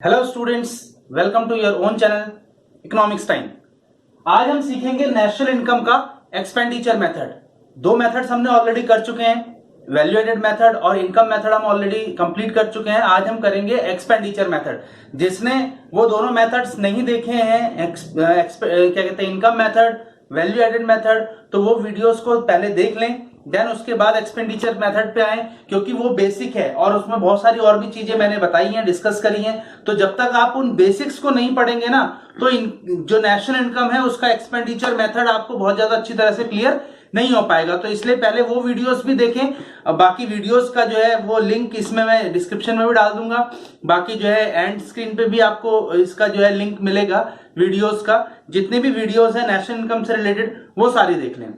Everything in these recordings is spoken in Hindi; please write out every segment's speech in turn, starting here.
Hello students, welcome to your own channel economics time. आज हम सीखेंगे नेशनल इनकम का एक्सपेंडिचर मेथड। दो मेथड्स हमने ऑलरेडी कर चुके हैं, वैल्यू एडेड मेथड और इनकम मेथड हम ऑलरेडी कंप्लीट कर चुके हैं। आज हम करेंगे एक्सपेंडिचर मेथड। जिसने वो दोनों मेथड्स नहीं देखे हैं, क्या कहते हैं, income method, value added method, तो वो वीडियोस को पहले देख लें, देन उसके बाद एक्सपेंडिचर मेथड पे आए, क्योंकि वो बेसिक है और उसमें बहुत सारी और भी चीजें मैंने बताई हैं, डिस्कस करी हैं। तो जब तक आप उन बेसिक्स को नहीं पढ़ेंगे ना, तो जो नेशनल इनकम है उसका एक्सपेंडिचर मेथड आपको बहुत ज्यादा अच्छी तरह से क्लियर नहीं हो पाएगा। तो इसलिए पहले वो वीडियोस भी देखें। बाकी वीडियोस का जो है वो लिंक इसमें मैं डिस्क्रिप्शन में भी डाल दूंगा। बाकी जो है एंड स्क्रीन पे भी आपको इसका जो है लिंक मिलेगा वीडियोस का। जितने भी वीडियोस है नेशनल इनकम से रिलेटेड वो सारी देख लें।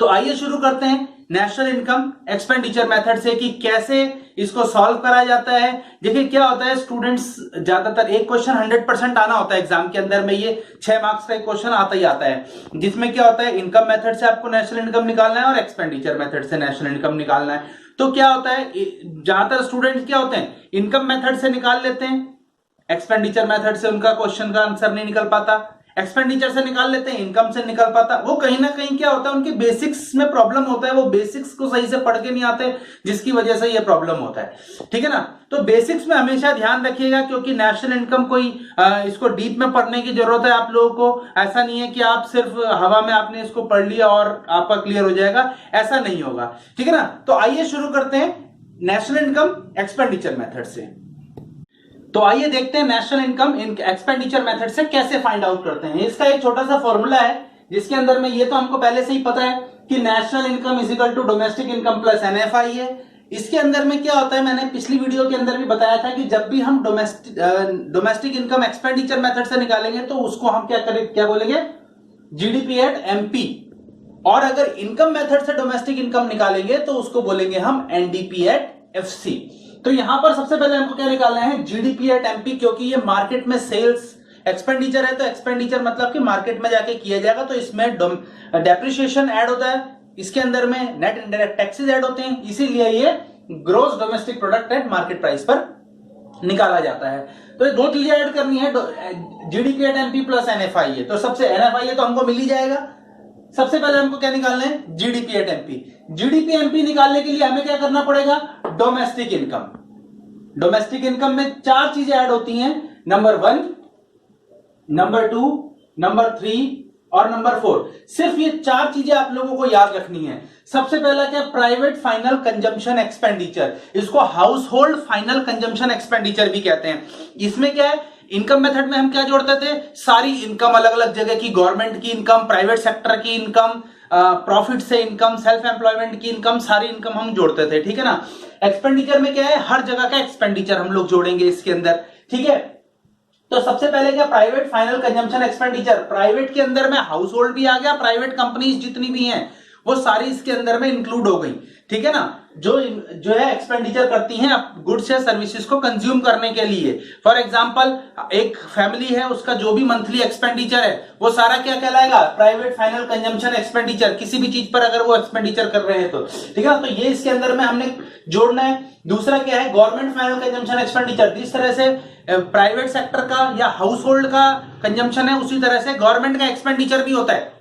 तो आइए शुरू करते हैं नेशनल इनकम एक्सपेंडिचर मेथड से कि कैसे इसको सॉल्व करा जाता है। देखिए क्या होता है, स्टूडेंट्स ज्यादातर एक क्वेश्चन 100% आना होता है एग्जाम के अंदर में। ये 6 मार्क्स का एक क्वेश्चन आता ही आता है, जिसमें क्या होता है, इनकम मेथड से आपको नेशनल इनकम निकालना है और एक्सपेंडिचर मेथड से नेशनल इनकम निकालना है। तो क्या होता है, ज्यादातर स्टूडेंट्स क्या होते हैं, इनकम मेथड से निकाल लेते हैं, एक्सपेंडिचर मेथड से उनका क्वेश्चन का आंसर नहीं निकल पाता। एक्सपेंडिचर से निकाल लेते हैं, इनकम से निकल पाता। वो कहीं ना कहीं क्या होता है, उनके बेसिक्स में प्रॉब्लम होता है, वो बेसिक्स को सही से पढ़ के नहीं आते, जिसकी वजह से ये प्रॉब्लम होता है। ठीक है ना। तो बेसिक्स में हमेशा ध्यान रखिएगा, क्योंकि नेशनल इनकम कोई इसको डीप में पढ़ने की जरूरत है आप लोगों को। ऐसा नहीं है कि आप सिर्फ हवा में आपने इसको पढ़ लिया और आपका क्लियर हो जाएगा, ऐसा नहीं होगा। ठीक है ना। तो आइए शुरू करते हैं नेशनल इनकम एक्सपेंडिचर मेथड से। तो आइए देखते हैं नेशनल इनकम एक्सपेंडिचर मेथड से कैसे फाइंड आउट करते हैं। इसका एक छोटा सा फॉर्मूला है, जिसके अंदर में ये तो हमको पहले से ही पता है कि national income is equal to domestic income plus NFI है। इसके अंदर में क्या होता है, मैंने पिछली वीडियो के अंदर भी बताया था कि जब भी हम डोमेस्टिक इनकम एक्सपेंडिचर मेथड से निकालेंगे तो उसको हम क्या बोलेंगे, जीडीपी एट एमपी। और अगर इनकम मेथड से डोमेस्टिक इनकम निकालेंगे तो उसको बोलेंगे हम एनडीपी एट एफसी। तो यहां पर सबसे पहले हमको क्या निकालना है, जीडीपी एट एमपी, क्योंकि ये मार्केट में सेल्स एक्सपेंडिचर है। तो एक्सपेंडिचर मतलब कि मार्केट में जाके किया जाएगा, तो इसमें डेप्रिसिएशन ऐड होता है, इसके अंदर में नेट इनडायरेक्ट टैक्सेस ऐड होते हैं, इसीलिए ये gross domestic product at market price पर निकाला जाता है। तो ये दो चीजें ऐड करनी है, GDP at MP plus NFI है। तो सबसे एनएफआई तो हमको मिल ही जाएगा। सबसे पहले हमको क्या निकालना है, GDP at MP. GDP MP निकालने के लिए हमें क्या करना पड़ेगा, डोमेस्टिक इनकम। डोमेस्टिक इनकम में 4 चीजें ऐड होती हैं, नंबर 1, नंबर 2, नंबर 3 और नंबर 4। सिर्फ ये 4 चीजें आप लोगों को याद रखनी है। सबसे पहला क्या, प्राइवेट फाइनल कंजम्पशन एक्सपेंडिचर। इसको house hold final consumption expenditure भी कहते हैं। इसमें क्या है, इनकम मेथड में हम क्या जोड़ते थे, सारी इनकम, अलग अलग जगह की, गवर्नमेंट की इनकम, प्राइवेट सेक्टर की इनकम, प्रॉफिट से इनकम, सेल्फ एम्प्लॉयमेंट की इनकम, सारी इनकम हम जोड़ते थे। ठीक है ना। एक्सपेंडिचर में क्या है, हर जगह का एक्सपेंडिचर हम लोग जोड़ेंगे इसके अंदर। ठीक है। तो सबसे पहले क्या, private final consumption expenditure. Private के अंदर में हाउस होल्ड भी आ गया, प्राइवेट कंपनीज जितनी भी हैं वो सारी इसके अंदर में इंक्लूड हो गई। ठीक है ना। जो है एक्सपेंडिचर करती हैं गुड्स या सर्विसेज को कंज्यूम करने के लिए। फॉर एग्जांपल, एक फैमिली है, उसका जो भी मंथली एक्सपेंडिचर है वो सारा क्या कहलाएगा, प्राइवेट फाइनल कंजम्पशन एक्सपेंडिचर। किसी भी चीज पर अगर वो एक्सपेंडिचर कर रहे हैं तो ठीक है ना। तो ये इसके अंदर में हमने जोड़ना है। दूसरा क्या है, गवर्नमेंट फाइनल कंजम्पशन एक्सपेंडिचर। जिस तरह से प्राइवेट सेक्टर का या हाउस होल्ड का कंजम्पशन है, उसी तरह से गवर्नमेंट का एक्सपेंडिचर भी होता है।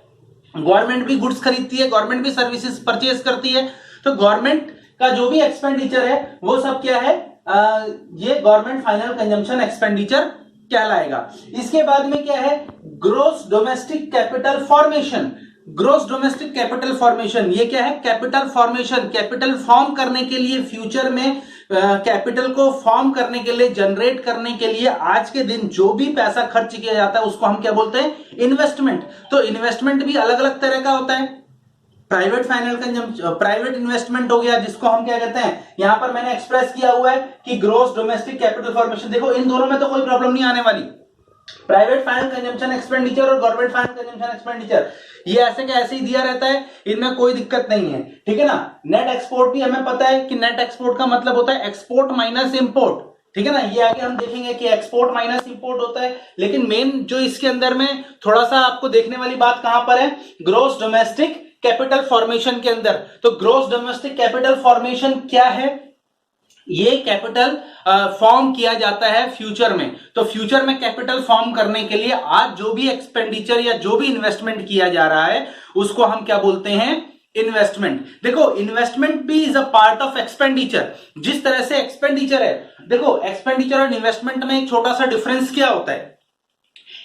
गवर्नमेंट भी गुड्स खरीदती है, गवर्नमेंट भी सर्विसेज परचेज करती है। तो गवर्नमेंट का जो भी एक्सपेंडिचर है वो सब क्या है, ये गवर्नमेंट फाइनल कंजम्पशन एक्सपेंडिचर कहलाएगा। इसके बाद में क्या है, gross domestic capital formation. Gross domestic capital formation ये क्या है, कैपिटल फॉर्मेशन, कैपिटल फॉर्म करने के लिए, फ्यूचर में कैपिटल को फॉर्म करने के लिए, जनरेट करने के लिए आज के दिन जो भी पैसा खर्च किया जाता है उसको हम क्या बोलते हैं, इन्वेस्टमेंट। तो इन्वेस्टमेंट भी अलग अलग तरह का होता है। Private final consumption, private investment हो गया, जिसको हम क्या कहते हैं, यहां पर मैंने एक्सप्रेस किया हुआ है कि ग्रोस डोमेस्टिक कैपिटल फॉर्मेशन। देखो इन दोनों में तो कोई प्रॉब्लम नहीं आने वाली। प्राइवेट फाइनल कंजम्पशन एक्सपेंडिचर और गवर्नमेंट फाइनल कंजम्पशन एक्सपेंडिचर, ये ऐसे का ऐसे ही दिया रहता है, इनमें कोई दिक्कत नहीं है। ठीक है ना। नेट एक्सपोर्ट भी हमें पता है कि नेट एक्सपोर्ट का मतलब होता है एक्सपोर्ट माइनस इंपोर्ट। ठीक है ना। ये आगे हम देखेंगे कि एक्सपोर्ट माइनस इंपोर्ट होता है। लेकिन मेन जो इसके अंदर में थोड़ा सा आपको देखने वाली बात कहां पर है, ग्रोस डोमेस्टिक कैपिटल फॉर्मेशन के अंदर। तो ग्रोस डोमेस्टिक कैपिटल फॉर्मेशन क्या है, ये कैपिटल फॉर्म किया जाता है फ्यूचर में। तो फ्यूचर में कैपिटल फॉर्म करने के लिए आज जो भी एक्सपेंडिचर या जो भी इन्वेस्टमेंट किया जा रहा है उसको हम क्या बोलते हैं, इन्वेस्टमेंट। देखो इन्वेस्टमेंट भी is a part of expenditure. जिस तरह से एक्सपेंडिचर है, देखो एक्सपेंडिचर और इन्वेस्टमेंट में एक छोटा सा डिफरेंस क्या होता है।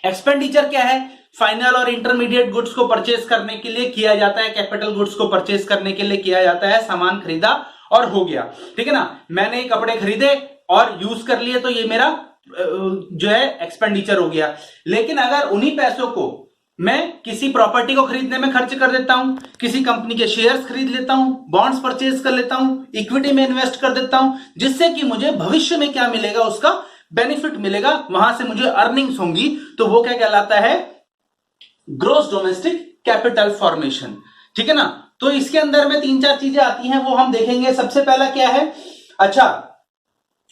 एक्सपेंडिचर क्या है, फाइनल और इंटरमीडिएट गुड्स को परचेज करने के लिए किया जाता है, कैपिटल गुड्स को परचेज करने के लिए किया जाता है, सामान खरीदा और हो गया, ठीक है ना। मैंने कपड़े खरीदे और यूज कर लिए तो ये मेरा जो है एक्सपेंडिचर हो गया। लेकिन अगर उन्हीं पैसों को मैं किसी प्रॉपर्टी को खरीदने में खर्च कर देता हूं, किसी कंपनी के शेयर्स खरीद लेता हूं, बॉन्ड्स परचेज कर लेता हूं, इक्विटी में इन्वेस्ट कर देता हूं, जिससे कि मुझे भविष्य में क्या मिलेगा, उसका बेनिफिट मिलेगा, वहां से मुझे अर्निंग्स होंगी, तो वो क्या कहलाता है, ग्रॉस डोमेस्टिक कैपिटल फॉर्मेशन, ठीक है ना। तो इसके अंदर में 3-4 चीजें आती हैं, वो हम देखेंगे। सबसे पहला क्या है, अच्छा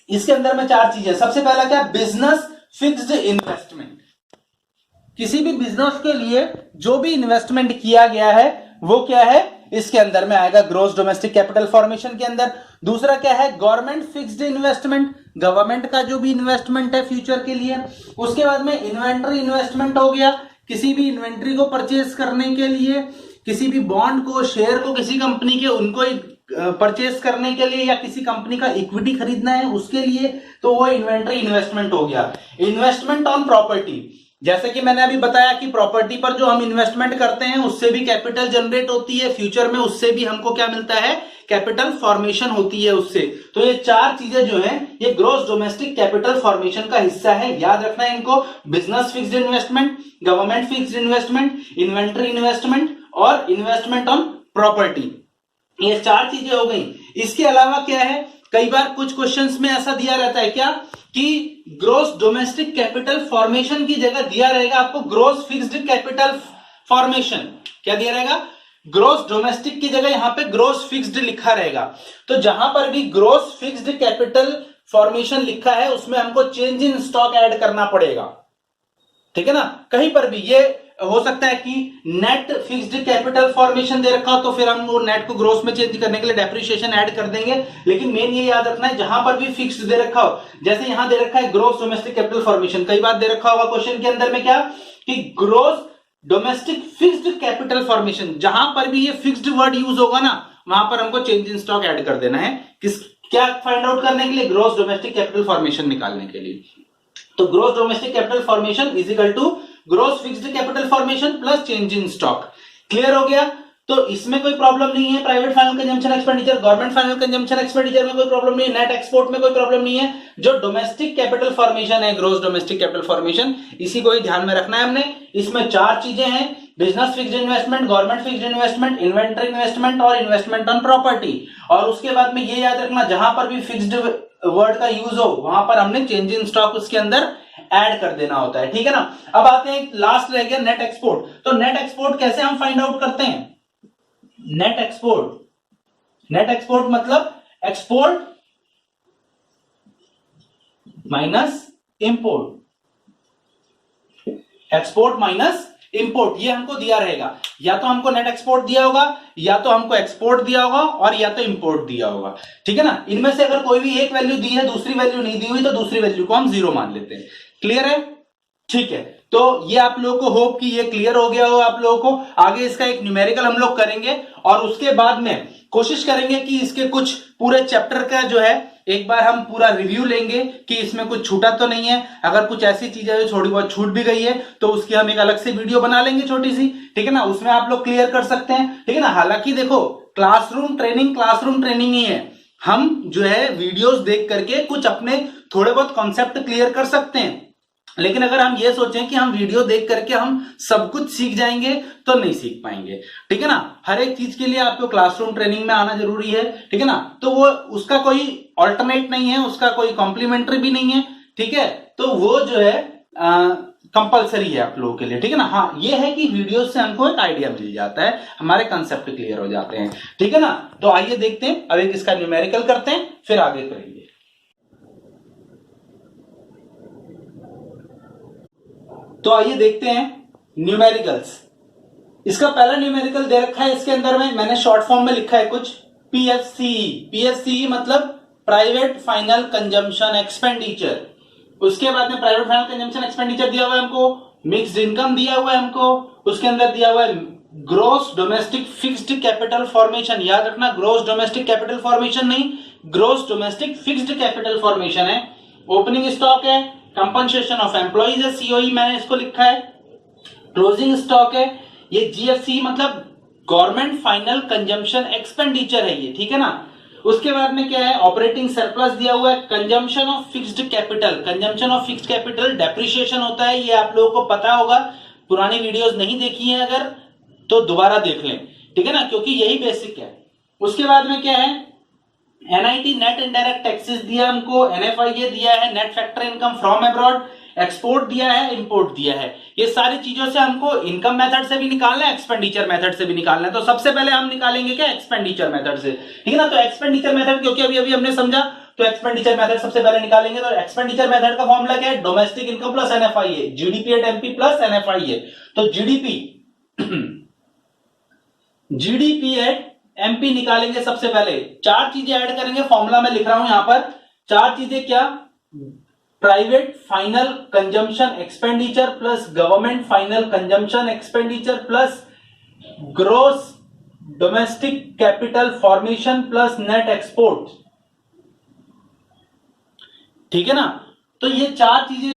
इसके अंदर में 4 चीजें। सबसे पहला क्या, बिजनेस फिक्स्ड इन्वेस्टमेंट। किसी भी बिजनेस के लिए जो भी इन्वेस्टमेंट किया गया है वो क्या है, इसके अंदर में आएगा ग्रॉस डोमेस्टिक कैपिटल फॉर्मेशन के अंदर। दूसरा क्या है, गवर्नमेंट फिक्स्ड इन्वेस्टमेंट, गवर्नमेंट का जो भी इन्वेस्टमेंट है फ्यूचर के लिए। उसके बाद में इन्वेंटरी इन्वेस्टमेंट हो गया, किसी भी इन्वेंट्री को परचेज करने के लिए, किसी भी बॉन्ड को, शेयर को किसी कंपनी के, उनको परचेज करने के लिए, या किसी कंपनी का इक्विटी खरीदना है उसके लिए, तो वो इन्वेंटरी इन्वेस्टमेंट हो गया। इन्वेस्टमेंट ऑन प्रॉपर्टी, जैसे कि मैंने अभी बताया कि प्रॉपर्टी पर जो हम इन्वेस्टमेंट करते हैं उससे भी कैपिटल जनरेट होती है फ्यूचर में, उससे भी हमको क्या मिलता है, कैपिटल फॉर्मेशन होती है उससे। तो ये 4 चीजें जो हैं ये ग्रॉस डोमेस्टिक कैपिटल फॉर्मेशन का हिस्सा है, याद रखना है इनको। Business fixed investment, government fixed investment, inventory investment और इन्वेस्टमेंट ऑन प्रॉपर्टी, ये 4 चीजें हो गई। इसके अलावा क्या है, कई बार कुछ क्वेश्चंस में ऐसा दिया रहता है क्या कि ग्रॉस डोमेस्टिक कैपिटल फॉर्मेशन की जगह दिया रहेगा आपको ग्रॉस फिक्स्ड कैपिटल फॉर्मेशन। क्या दिया रहेगा, ग्रॉस डोमेस्टिक की जगह यहां पे ग्रॉस फिक्स्ड लिखा रहेगा। तो जहां पर भी ग्रॉस फिक्स्ड कैपिटल फॉर्मेशन लिखा है उसमें हमको चेंज इन स्टॉक ऐड करना पड़ेगा, ठीक है ना। कहीं पर भी ये हो सकता है कि नेट फिक्स्ड कैपिटल फॉर्मेशन दे रखा हो तो फिर हम वो नेट को ग्रोस में चेंज करने के लिए डेप्रिसिएशन ऐड कर देंगे। लेकिन मेन ये याद रखना है जहां पर भी फिक्स्ड दे रखा हो, जैसे यहां दे रखा है ग्रोस डोमेस्टिक कैपिटल फॉर्मेशन, कई बार दे रखा होगा क्वेश्चन के अंदर में क्या कि gross domestic fixed capital formation, जहां पर भी ये फिक्स्ड वर्ड यूज होगा ना वहां पर हमको चेंज इन स्टॉक ऐड कर देना है। किस क्या फाइंड आउट करने के लिए, ग्रोस डोमेस्टिक कैपिटल फॉर्मेशन निकालने के लिए। तो gross domestic capital formation is equal to gross fixed capital formation plus change in stock. Clear हो गया। तो इसमें कोई प्रॉब्लम नहीं है। Private final consumption expenditure, government final consumption expenditure में कोई प्रॉब्लम नहीं है, नेट एक्सपोर्ट में कोई प्रॉब्लम नहीं है। जो डोमेस्टिक कैपिटल फॉर्मेशन है, ग्रोस डोमेस्टिक कैपिटल फॉर्मेशन, इसी को ही ध्यान में रखना है हमने। इसमें 4 चीजें हैं, business fixed investment, government fixed investment, inventory investment और इन्वेस्टमेंट ऑन प्रॉपर्टी। और उसके बाद में ये याद रखना जहां पर भी फिक्स्ड वर्ड का यूज हो वहां पर हमने चेंज इन स्टॉक उसके अंदर ऐड कर देना होता है, ठीक है ना। अब आते हैं, लास्ट रह गया नेट एक्सपोर्ट। तो नेट एक्सपोर्ट कैसे हम फाइंड आउट करते हैं, नेट एक्सपोर्ट मतलब export minus import, export minus import, ये हमको दिया रहेगा। या तो हमको नेट एक्सपोर्ट दिया होगा, या तो हमको एक्सपोर्ट दिया होगा, और या तो इंपोर्ट दिया होगा, ठीक है ना। इनमें से अगर कोई भी एक वैल्यू दी है दूसरी वैल्यू नहीं दी हुई तो दूसरी वैल्यू को हम 0 मान लेते हैं। क्लियर है, ठीक है। तो ये आप लोगों को होप कि ये क्लियर हो गया हो आप लोगों को। आगे इसका एक न्यूमेरिकल हम लोग करेंगे और उसके बाद में कोशिश करेंगे कि इसके कुछ पूरे चैप्टर का जो है एक बार हम पूरा रिव्यू लेंगे कि इसमें कुछ छूटा तो नहीं है। अगर कुछ ऐसी चीजें जो थोड़ी बहुत छूट भी गई है तो उसकी हम एक अलग से वीडियो बना लेंगे छोटी सी, ठीक है ना। उसमें आप लोग क्लियर कर सकते हैं, ठीक है ना। हालांकि देखो क्लासरूम ट्रेनिंग ही है, हम जो है वीडियोस देख करके कुछ अपने थोड़े बहुत कॉन्सेप्ट क्लियर कर सकते हैं। लेकिन अगर हम ये सोचें कि हम वीडियो देख करके हम सब कुछ सीख जाएंगे तो नहीं सीख पाएंगे, ठीक है ना। हर एक चीज के लिए आपको क्लासरूम ट्रेनिंग में आना जरूरी है, ठीक है ना। तो वो उसका कोई ऑल्टरनेट नहीं है, उसका कोई कॉम्प्लीमेंट्री भी नहीं है, ठीक है। तो वो जो है कंपलसरी है आप लोगों के लिए, ठीक है ना। हाँ ये है कि वीडियो से हमको एक आइडिया मिल जाता है, हमारे कंसेप्ट क्लियर हो जाते हैं, ठीक है ना। तो आइए देखते हैं, अब एक इसका न्यूमेरिकल करते हैं फिर आगे करेंगे। तो आइए देखते हैं न्यूमेरिकल्स। इसका पहला न्यूमेरिकल दे रखा है, इसके अंदर में मैंने शॉर्ट फॉर्म में लिखा है कुछ PFCE। PFCE मतलब प्राइवेट फाइनल कंजम्पशन एक्सपेंडिचर। उसके बाद में प्राइवेट फाइनल कंजम्पशन एक्सपेंडिचर दिया हुआ है हमको, मिक्स्ड इनकम दिया हुआ है हमको, उसके अंदर दिया हुआ है gross domestic fixed capital formation. याद रखना, ग्रोस डोमेस्टिक कैपिटल फॉर्मेशन नहीं, gross domestic fixed capital formation है। ओपनिंग स्टॉक है, कंपनसेशन ऑफ एम्प्लॉइज है, सीओई मैंने इसको लिखा है, क्लोजिंग स्टॉक है, ये जीएफसी मतलब गवर्नमेंट फाइनल कंजम्पशन एक्सपेंडिचर है ये, ठीक है ना। उसके बाद में क्या है, ऑपरेटिंग सरप्लस दिया हुआ है, consumption of fixed capital. Consumption of fixed capital depreciation होता है, ये आप लोगों को पता होगा, पुरानी वीडियोस नहीं देखी है अगर तो दोबारा देख लें, ठीक है ना, क्योंकि यही बेसिक है। उसके बाद में क्या है, एनआईटी नेट इनडायरेक्ट टैक्सेस दिया हमको, एनएफआईए दिया है, net factor income from abroad, export दिया है, इंपोर्ट दिया है। ये सारी चीजों से हमको इनकम मेथड से भी निकालना है, एक्सपेंडिचर मेथड से भी निकालना है। तो सबसे पहले हम निकालेंगे क्या, एक्सपेंडिचर मेथड से, ठीक है ना। तो एक्सपेंडिचर मेथड क्योंकि अभी अभी हमने समझा, तो एक्सपेंडिचर मेथड सबसे पहले निकालेंगे। तो एक्सपेंडिचर मेथड का फॉर्मूला क्या है, domestic income plus NFIA, GDP at MP plus NFIA. तो जीडीपी एट एमपी निकालेंगे सबसे पहले। चार चीजें ऐड करेंगे, फॉर्मूला में लिख रहा हूं यहां पर, चार चीजें क्या, private final consumption expenditure plus government final consumption expenditure plus gross domestic capital formation plus net export, ठीक है ना। तो ये चार चीजें,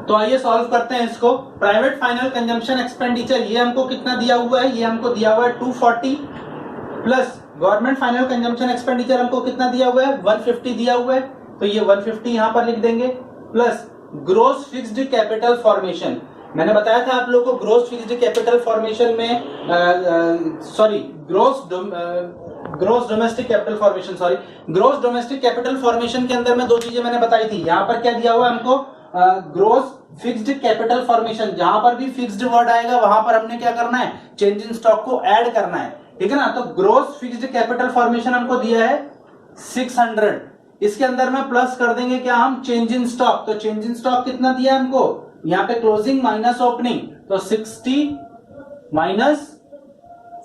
तो आइए सॉल्व करते हैं इसको। प्राइवेट फाइनल कंजम्पशन एक्सपेंडिचर ये हमको कितना दिया हुआ है, ये हमको दिया हुआ है 240 plus government final consumption expenditure हमको कितना दिया हुआ है 150 दिया हुआ है, तो ये 150 यहां पर लिख देंगे, plus gross fixed capital formation. मैंने बताया था आप लोगों को ग्रोस फिक्स्ड कैपिटल फॉर्मेशन में sorry gross domestic capital formation, sorry gross domestic capital formation के अंदर में दो चीजें मैंने बताई थी। यहां पर क्या दिया हुआ है हमको, ग्रोस फिक्स्ड कैपिटल फॉर्मेशन, जहां पर भी फिक्स्ड वर्ड आएगा वहां पर हमने क्या करना है, चेंज इन स्टॉक को ऐड करना है, ठीक है ना। तो ग्रोस फिक्स्ड कैपिटल फॉर्मेशन हमको दिया है 600, इसके अंदर में प्लस कर देंगे क्या हम, चेंज इन स्टॉक। तो चेंज इन स्टॉक कितना दिया हमको, यहां पे क्लोजिंग माइनस ओपनिंग, तो 60 माइनस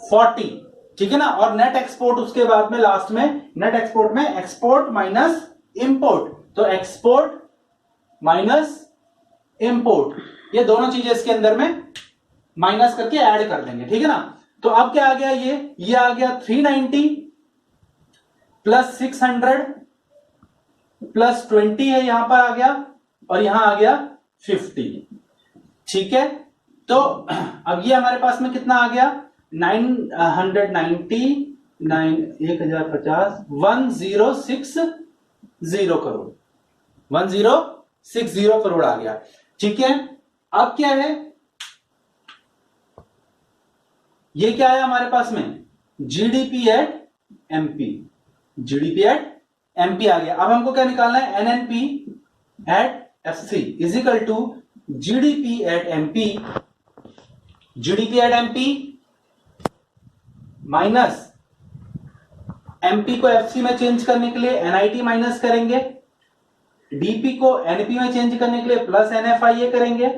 40, ठीक है ना। और नेट एक्सपोर्ट उसके बाद में लास्ट में, नेट एक्सपोर्ट में एक्सपोर्ट माइनस इंपोर्ट, तो एक्सपोर्ट माइनस इंपोर्ट, ये दोनों चीजें इसके अंदर में माइनस करके ऐड कर देंगे, ठीक है ना। तो अब क्या आ गया, ये आ गया 390 प्लस 600 प्लस 20 है, यहां पर आ गया, और यहां आ गया 50, ठीक है। तो अब ये हमारे पास में कितना आ गया, 990 1050 1060 करोड़, 1060 करोड़ आ गया, ठीक है। अब क्या है, ये क्या है हमारे पास में, GDP at MP, GDP at MP आ गया। अब हमको क्या निकालना है, NNP at FC is equal to GDP at MP, GDP at MP minus MP को एफसी में चेंज करने के लिए एनआईटी माइनस करेंगे, डीपी को एनपी में चेंज करने के लिए प्लस एनएफआईए करेंगे,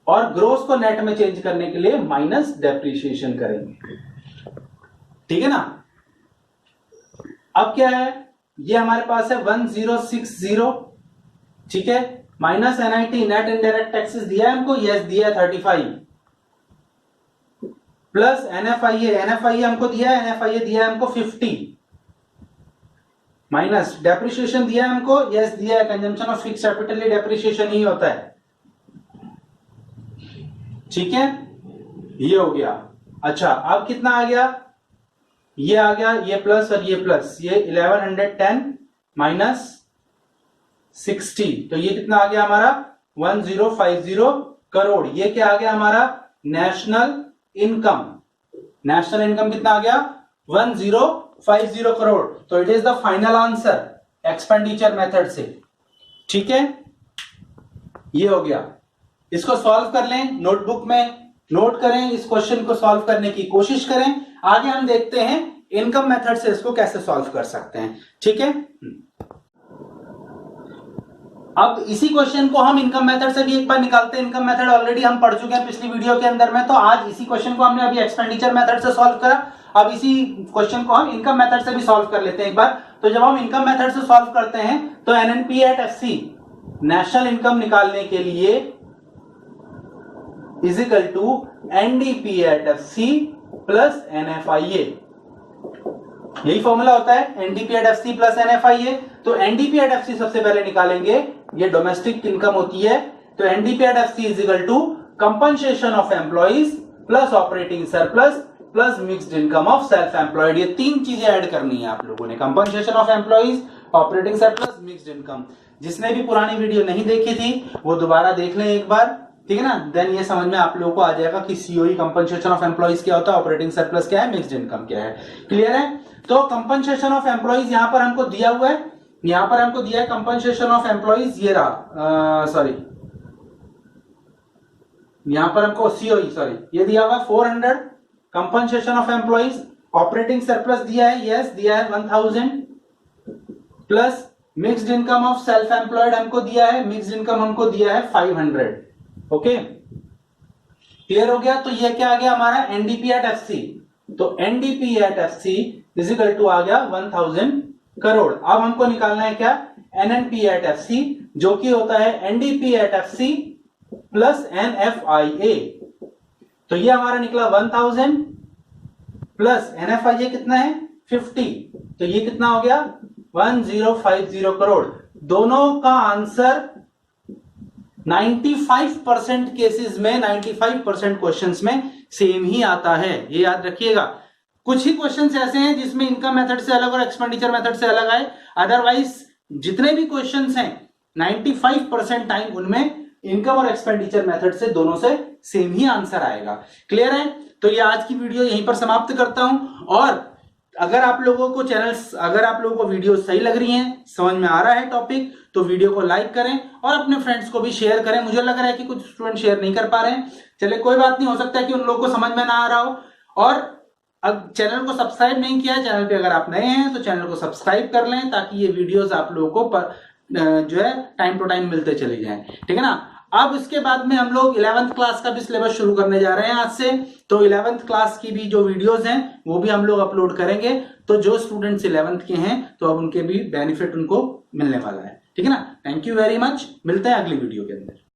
और ग्रोस को नेट में चेंज करने के लिए माइनस डेप्रिसिएशन करेंगे, ठीक है ना। अब क्या है, ये हमारे पास है 1060, ठीक है, minus NIT net indirect taxes दिया है हमको, यस दिया है 35, प्लस एनएफआईए, एनएफआईए हमको दिया है, एनएफआईए दिया है हमको 50, माइनस डेप्रिसिएशन दिया है हमको, यस दिया है, consumption of fixed capital depreciation ही होता है, ठीक है, ये हो गया। अच्छा अब कितना आ गया, ये आ गया, ये प्लस और ये प्लस, ये 1110 माइनस 60, तो ये कितना आ गया हमारा 1050 करोड़। ये क्या आ गया हमारा नेशनल इनकम, नेशनल इनकम कितना आ गया 1050 करोड़। तो it is the final answer expenditure method से, ठीक है, ये हो गया। इसको सॉल्व कर लें, नोटबुक में नोट करें, इस क्वेश्चन को सॉल्व करने की कोशिश करें। आगे हम देखते हैं इनकम मेथड से इसको कैसे सॉल्व कर सकते हैं, ठीक है। अब इसी क्वेश्चन को हम इनकम मेथड से भी एक बार निकालते हैं। इनकम मेथड ऑलरेडी हम पढ़ चुके हैं पिछली वीडियो के अंदर में, तो आज इसी क्वेश्चन को हमने अभी एक्सपेंडिचर मेथड से सॉल्व करा। अब इसी क्वेश्चन को हम इनकम मेथड से भी सॉल्व कर लेते हैं एक बार। तो जब हम इनकम मेथड से सॉल्व करते हैं तो NNP at FC national income निकालने के लिए is equal to NDP at FC plus NFIA, यही फॉर्मूला होता है NDP at FC plus NFIA. तो एनडीपी एट एफसी सबसे पहले निकालेंगे, ये डोमेस्टिक इनकम होती है। तो NDP at FC is equal to compensation of employees plus operating surplus plus mixed income of self employed. ये तीन चीजें ऐड करनी है आप लोगों ने, compensation of employees, operating surplus, mixed income. जिसने भी पुरानी वीडियो नहीं देखी थी वो दोबारा देख लें एक बार, ठीक है ना। देन ये समझ में आप लोगों को आ जाएगा कि सीओई कंपनसेशन ऑफ एम्प्लॉइज क्या होता है, ऑपरेटिंग सरप्लस क्या है, मिक्स्ड इनकम क्या है। क्लियर है। तो कंपनसेशन ऑफ एम्प्लॉइज यहां पर हमको दिया हुआ है, यहां पर हमको दिया है कंपनसेशन ऑफ एम्प्लॉइज, ये रहा सॉरी यहां पर हमको सीओई ये दिया हुआ 400 compensation of employees. Operating surplus दिया है, यस दिया है 1000 plus mixed income of self employed हमको दिया है, मिक्स्ड इनकम हमको दिया है 500। ओके क्लियर हो गया। तो ये क्या आ गया हमारा एनडीपी एट एफसी। तो NDP at FC is equal to आ गया 1000 करोड़। अब हमको निकालना है क्या, एनएनपी एट एफसी, जो कि होता है NDP at FC plus NFIA. तो ये हमारा निकला 1000 प्लस एनएफआईए कितना है 50, तो ये कितना हो गया 1050 करोड़। दोनों का आंसर 95% केसेस में, 95% क्वेश्चंस में सेम ही आता है, ये याद रखिएगा। कुछ ही क्वेश्चंस ऐसे हैं जिसमें इनकम मेथड से अलग और एक्सपेंडिचर मेथड से अलग आए, अदरवाइज जितने भी क्वेश्चंस हैं 95% टाइम उनमें इनकम और एक्सपेंडिचर मेथड से दोनों से सेम ही आंसर आएगा। क्लियर है। तो ये आज की वीडियो यहीं पर समाप्त करता हूं। और अगर आप लोगों को वीडियो सही लग रही है, समझ में आ रहा है टॉपिक, तो वीडियो को लाइक करें और अपने फ्रेंड्स को भी शेयर करें। मुझे लग रहा है कि कुछ स्टूडेंट शेयर नहीं कर पा रहे हैं, चले कोई बात नहीं, हो सकता है कि उन लोगों को समझ में ना आ रहा हो। और अब चैनल को सब्सक्राइब नहीं किया है, चैनल पे अगर आप नए हैं तो चैनल को सब्सक्राइब कर लें, ताकि ये वीडियोस आप लोगों को जो है टाइम टू टाइम मिलते चले जाएं, ठीक है ना। अब इसके बाद में हम लोग 11th क्लास का भी सिलेबस शुरू करने जा रहे हैं आज से। तो 11th क्लास की भी जो वीडियोस हैं वो भी हम लोग अपलोड करेंगे। तो जो स्टूडेंट्स 11th के हैं तो अब उनके भी बेनिफिट उनको मिलने वाला है, ठीक है ना। थैंक यू वेरी मच, मिलते हैं अगली वीडियो के अंदर।